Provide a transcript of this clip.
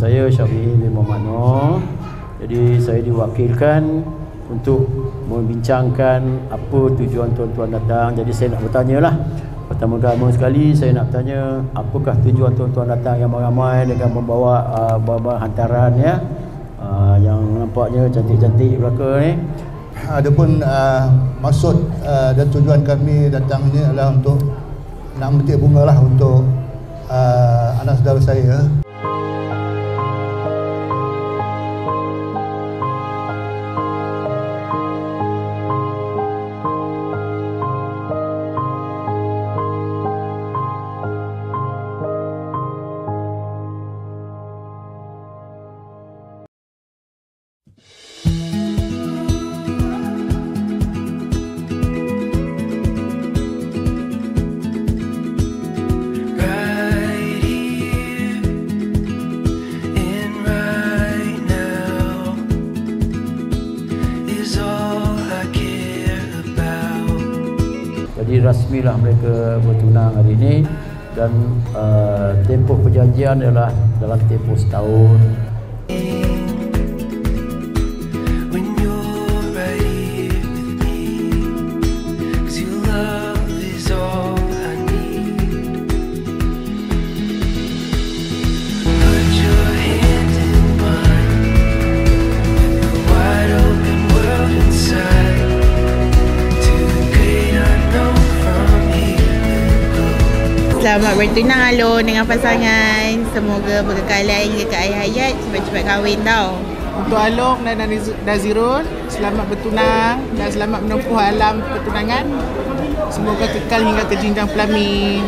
saya Syafi'i bin Muhammad Noor. Jadi saya diwakilkan untuk membincangkan apa tujuan tuan-tuan datang. Jadi saya nak bertanya lah. Pertama-tama sekali saya nak bertanya, apakah tujuan tuan-tuan datang yang ramai dengan membawa bawa hantaran ya. Yang nampaknya cantik-cantik belaka ni. Adapun maksud dan tujuan kami datang ini adalah untuk nak memetik bunga lah untuk anak saudara saya. Jadi rasmilah mereka bertunang hari ini dan tempoh perjanjian adalah dalam tempoh setahun. Selamat bertunang Alun dengan pasangan. Semoga berkekalan hingga ke akhir hayat. Cepat-cepat kahwin tau. Untuk Alun dan Nazirun, selamat bertunang dan selamat menempuh alam pertunangan. Semoga kekal hingga ke jenjang pelamin.